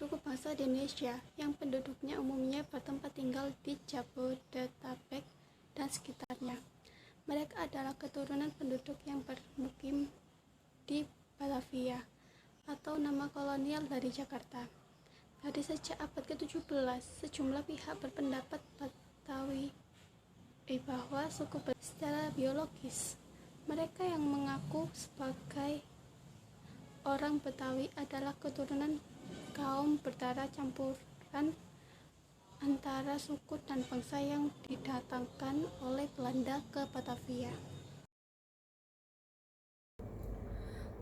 suku bangsa di Indonesia yang penduduknya umumnya bertempat tinggal di Jabodetabek dan sekitarnya. Mereka adalah keturunan penduduk yang bermukim di Batavia atau nama kolonial dari Jakarta. Dari sejak abad ke-17, sejumlah pihak berpendapat Betawi bahwa suku Betawi secara biologis. Mereka yang mengaku sebagai orang Betawi adalah keturunan kaum berdarah campuran antara suku dan bangsa yang didatangkan oleh Belanda ke Batavia.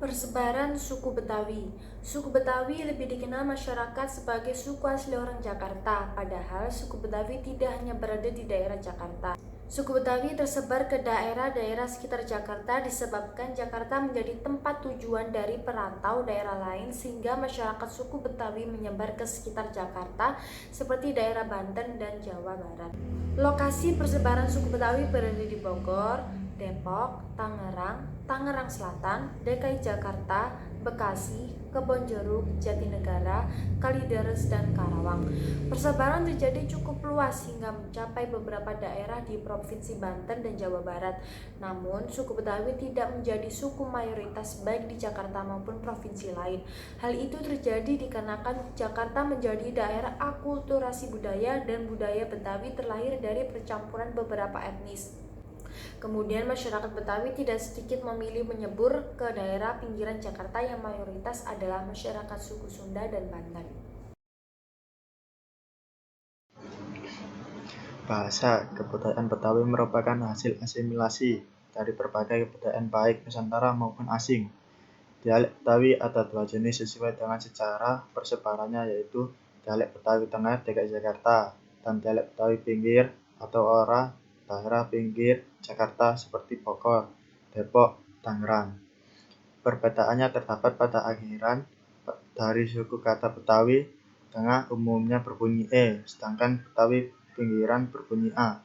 Persebaran suku Betawi. Suku Betawi lebih dikenal masyarakat sebagai suku asli orang Jakarta, padahal suku Betawi tidak hanya berada di daerah Jakarta. Suku Betawi tersebar ke daerah-daerah sekitar Jakarta disebabkan Jakarta menjadi tempat tujuan dari perantau daerah lain sehingga masyarakat suku Betawi menyebar ke sekitar Jakarta seperti daerah Banten dan Jawa Barat. Lokasi persebaran suku Betawi berada di Bogor, Depok, Tangerang Selatan, DKI Jakarta, Bekasi, Kebonjeruk, Jatinegara, Kalideres, dan Karawang. Persebaran terjadi cukup luas hingga mencapai beberapa daerah di Provinsi Banten dan Jawa Barat. Namun, suku Betawi tidak menjadi suku mayoritas baik di Jakarta maupun provinsi lain. Hal itu terjadi dikarenakan Jakarta menjadi daerah akulturasi budaya dan budaya Betawi terlahir dari percampuran beberapa etnis. Kemudian masyarakat Betawi tidak sedikit memilih menyebur ke daerah pinggiran Jakarta yang mayoritas adalah masyarakat suku Sunda dan Banten. Bahasa kebudayaan Betawi merupakan hasil asimilasi dari berbagai kebudayaan baik Nusantara maupun asing. Dialek Betawi ada dua jenis sesuai dengan sejarah persebarannya, yaitu dialek Betawi Tengah DKI Jakarta dan dialek Betawi Pinggir atau ora daerah pinggir Jakarta seperti Bogor, Depok, Tangerang. Perbedaannya terdapat pada akhiran dari suku kata Betawi Tengah umumnya berbunyi E, sedangkan Betawi Pinggiran berbunyi A.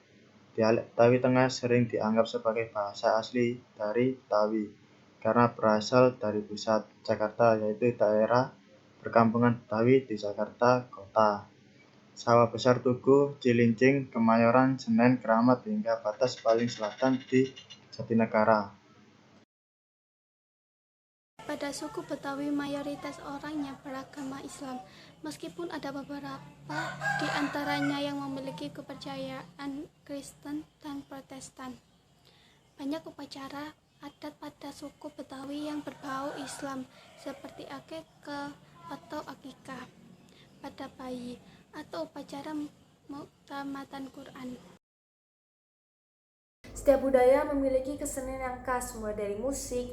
Dialek Betawi Tengah sering dianggap sebagai bahasa asli dari Betawi karena berasal dari pusat Jakarta, yaitu daerah perkampungan Betawi di Jakarta Kota. Sawah besar Tugu, Cilincing, Kemayoran, Senen, Keramat, hingga batas paling selatan di Jatinegara. Pada suku Betawi mayoritas orangnya beragama Islam, meskipun ada beberapa di antaranya yang memiliki kepercayaan Kristen dan Protestan. Banyak upacara adat pada suku Betawi yang berbau Islam, seperti akekah atau akikah pada bayi, atau upacara muktamatan Quran. Setiap budaya memiliki kesenian yang khas, mulai dari musik,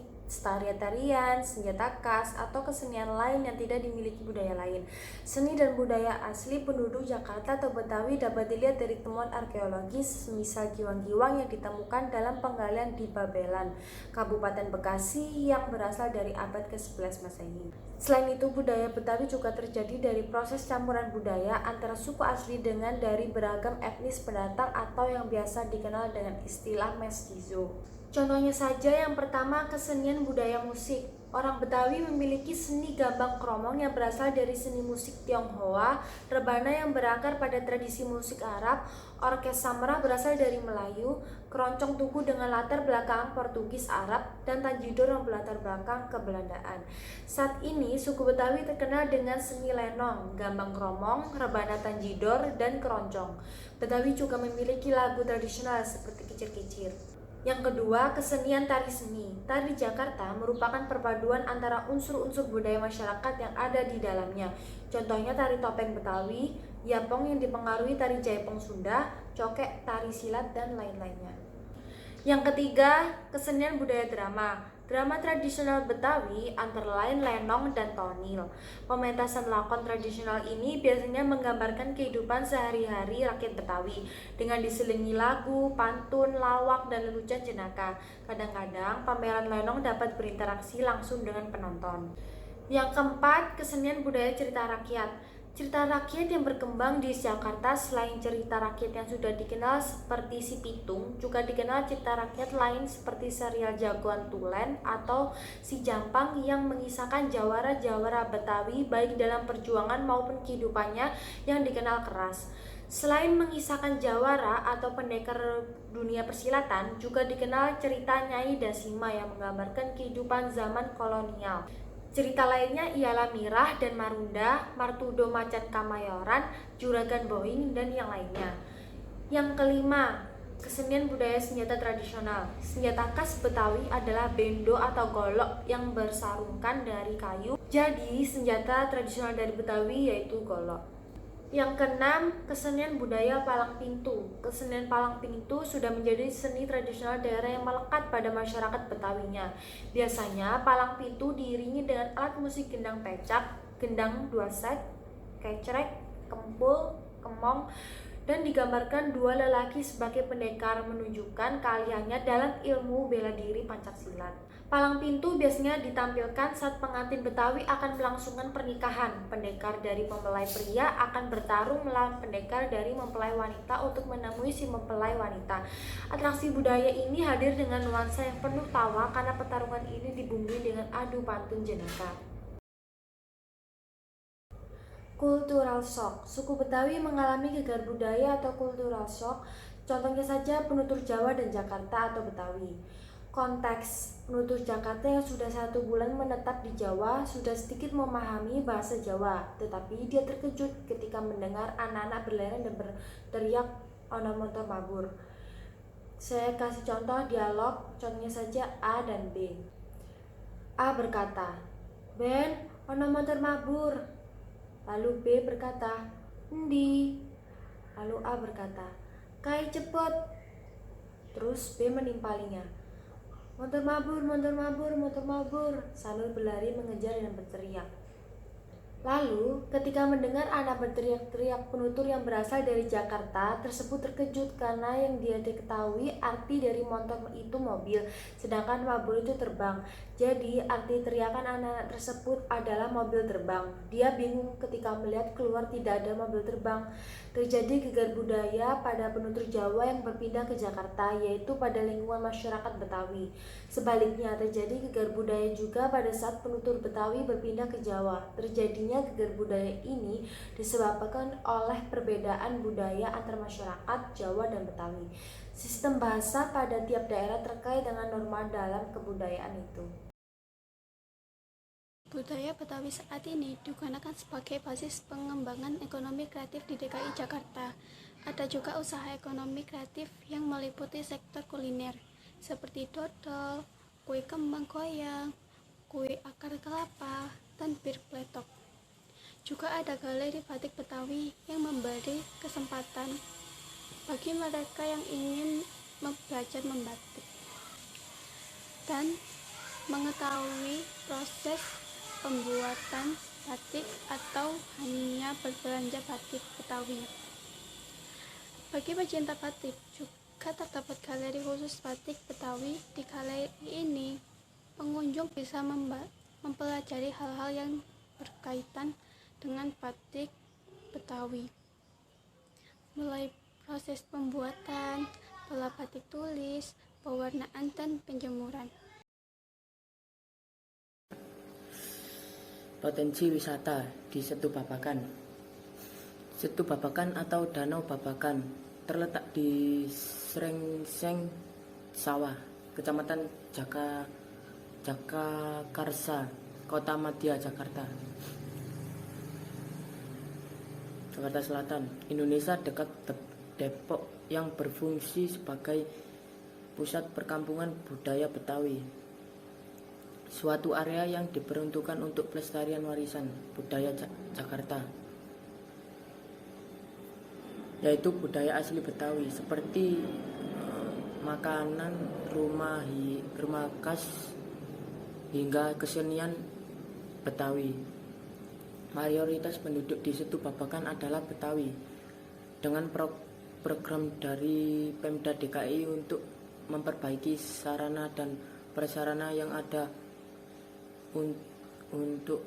tarian, senjata khas, atau kesenian lain yang tidak dimiliki budaya lain. Seni dan budaya asli penduduk Jakarta atau Betawi dapat dilihat dari temuan arkeologis, misal giwang-giwang yang ditemukan dalam penggalian di Babelan, Kabupaten Bekasi yang berasal dari abad ke-11 Masehi. Selain itu, budaya Betawi juga terjadi dari proses campuran budaya antara suku asli dengan dari beragam etnis pendatang atau yang biasa dikenal dengan istilah mestizo. Contohnya saja yang pertama, kesenian budaya musik. Orang Betawi memiliki seni gambang kromong yang berasal dari seni musik Tionghoa, rebana yang berakar pada tradisi musik Arab, orkes samrah berasal dari Melayu, keroncong tugu dengan latar belakang Portugis Arab, dan tanjidor yang berlatar belakang kebelandaan. Saat ini, suku Betawi terkenal dengan seni lenong, gambang kromong, rebana tanjidor, dan keroncong. Betawi juga memiliki lagu tradisional seperti kicir-kicir. Yang kedua, kesenian tari seni. Tari Jakarta merupakan perpaduan antara unsur-unsur budaya masyarakat yang ada di dalamnya. Contohnya tari topeng Betawi, yapong yang dipengaruhi tari jaipong Sunda, cokek, tari silat, dan lain-lainnya. Yang ketiga, kesenian budaya drama. Drama tradisional Betawi antara lain lenong dan tonil. Pementasan lakon tradisional ini biasanya menggambarkan kehidupan sehari-hari rakyat Betawi dengan diselingi lagu, pantun, lawak, dan lelucon jenaka. Kadang-kadang pameran lenong dapat berinteraksi langsung dengan penonton. Yang keempat, kesenian budaya cerita rakyat. Cerita rakyat yang berkembang di Jakarta selain cerita rakyat yang sudah dikenal seperti Si Pitung, juga dikenal cerita rakyat lain seperti serial Jagoan Tulen atau Si Jampang yang mengisahkan jawara-jawara Betawi baik dalam perjuangan maupun kehidupannya yang dikenal keras. Selain mengisahkan jawara atau pendekar dunia persilatan, juga dikenal cerita Nyai Dasima yang menggambarkan kehidupan zaman kolonial. Cerita lainnya ialah Mirah dan Marunda, Martudo Macan Kamayoran, Juragan Boing, dan yang lainnya. Yang kelima, kesenian budaya senjata tradisional. Senjata khas Betawi adalah bendo atau golok yang bersarungkan dari kayu. Jadi, senjata tradisional dari Betawi yaitu golok. Yang keenam, kesenian budaya Palang Pintu. Kesenian Palang Pintu sudah menjadi seni tradisional daerah yang melekat pada masyarakat Betawinya. Biasanya Palang Pintu diiringi dengan alat musik gendang pecak, gendang dua set, kecrek, kempul, kemong, dan digambarkan dua lelaki sebagai pendekar menunjukkan keahliannya dalam ilmu bela diri Pancaksilat. Palang Pintu biasanya ditampilkan saat pengantin Betawi akan melangsungkan pernikahan. Pendekar dari mempelai pria akan bertarung melawan pendekar dari mempelai wanita untuk menemui si mempelai wanita. Atraksi budaya ini hadir dengan nuansa yang penuh tawa karena pertarungan ini dibumbui dengan adu pantun jenaka. Cultural shock. Suku Betawi mengalami gegar budaya atau cultural shock. Contohnya saja penutur Jawa dan Jakarta atau Betawi. Konteks: penutur Jakarta yang sudah 1 bulan menetap di Jawa sudah sedikit memahami bahasa Jawa, tetapi dia terkejut ketika mendengar anak-anak berlarian dan berteriak ono motor mabur. Saya kasih contoh dialog, contohnya saja A dan B. A berkata, "Ben, ono motor mabur." Lalu B berkata, "Endi?" Lalu A berkata, "Kai cepet." Terus B menimpalinya, "Motor mabur, motor mabur, motor mabur," sambil berlari mengejar dan berteriak. Lalu, ketika mendengar anak berteriak-teriak, penutur yang berasal dari Jakarta tersebut terkejut karena yang dia diketahui arti dari motor itu mobil, sedangkan mabur itu terbang. Jadi, arti teriakan anak-anak tersebut adalah mobil terbang. Dia bingung ketika melihat keluar tidak ada mobil terbang. Terjadi gegar budaya pada penutur Jawa yang berpindah ke Jakarta, yaitu pada lingkungan masyarakat Betawi. Sebaliknya, terjadi gegar budaya juga pada saat penutur Betawi berpindah ke Jawa. Terjadinya gegar budaya ini disebabkan oleh perbedaan budaya antar masyarakat Jawa dan Betawi. Sistem bahasa pada tiap daerah terkait dengan norma dalam kebudayaan itu. Budaya Betawi saat ini digunakan sebagai basis pengembangan ekonomi kreatif di DKI Jakarta. Ada juga usaha ekonomi kreatif yang meliputi sektor kuliner, seperti dodol, kue kembang goyang, kue akar kelapa, dan bir pletok. Juga ada galeri batik Betawi yang memberi kesempatan bagi mereka yang ingin belajar membatik dan mengetahui proses pembuatan batik atau hanya berbelanja batik Betawi. Bagi pecinta batik juga terdapat galeri khusus batik Betawi. Di galeri ini pengunjung bisa mempelajari hal-hal yang berkaitan dengan batik Betawi, mulai proses pembuatan, pola batik tulis, pewarnaan, dan penjemuran. Potensi wisata di Setu Babakan. Setu Babakan atau Danau Babakan terletak di Srengseng Sawah, Kecamatan Jagakarsa, Kota Madya, Jakarta Selatan, Indonesia, dekat Depok, yang berfungsi sebagai pusat perkampungan budaya Betawi. Suatu area yang diperuntukkan untuk pelestarian warisan budaya Jakarta, yaitu budaya asli Betawi seperti makanan, rumah khas, hingga kesenian Betawi. Mayoritas penduduk di Setu Babakan adalah Betawi. Dengan program dari Pemda DKI untuk memperbaiki sarana dan prasarana yang ada untuk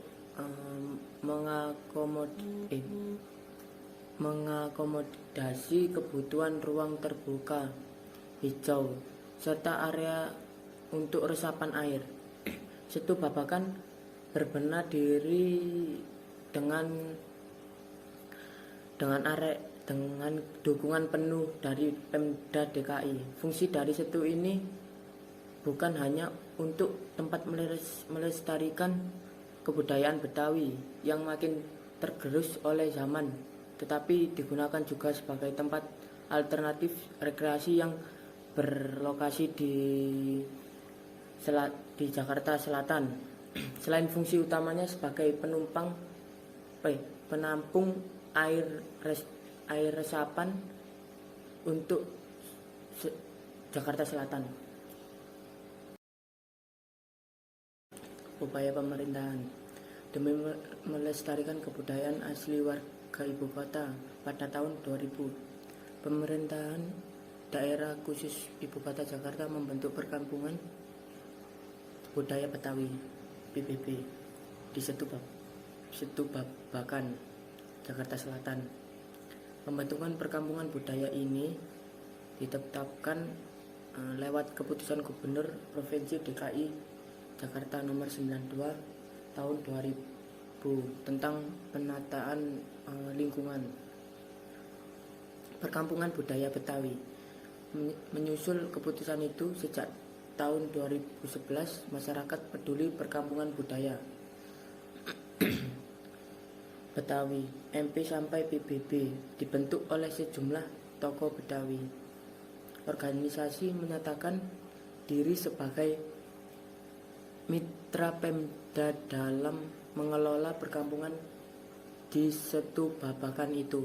mengakomodasi kebutuhan ruang terbuka hijau serta area untuk resapan air. Setubabakan berbenah diri dengan dukungan penuh dari Pemda DKI. Fungsi dari Setu ini bukan hanya untuk tempat melestarikan kebudayaan Betawi yang makin tergerus oleh zaman, tetapi digunakan juga sebagai tempat alternatif rekreasi yang berlokasi di Jakarta Selatan. Selain fungsi utamanya sebagai penampung air resapan untuk Jakarta Selatan. Upaya pemerintahan demi melestarikan kebudayaan asli warga ibu kota pada tahun 2000, pemerintahan daerah khusus ibu kota Jakarta membentuk perkampungan budaya Betawi (PBB) di Setubabakan, Jakarta Selatan. Pembentukan perkampungan budaya ini ditetapkan lewat keputusan Gubernur Provinsi DKI Jakarta nomor 92 tahun 2000 tentang penataan lingkungan. Perkampungan budaya Betawi menyusul keputusan itu sejak tahun 2011 masyarakat peduli perkampungan budaya Betawi MP sampai PBB dibentuk oleh sejumlah tokoh Betawi. Organisasi menyatakan diri sebagai mitra Pemda dalam mengelola perkampungan di Setubabakan itu.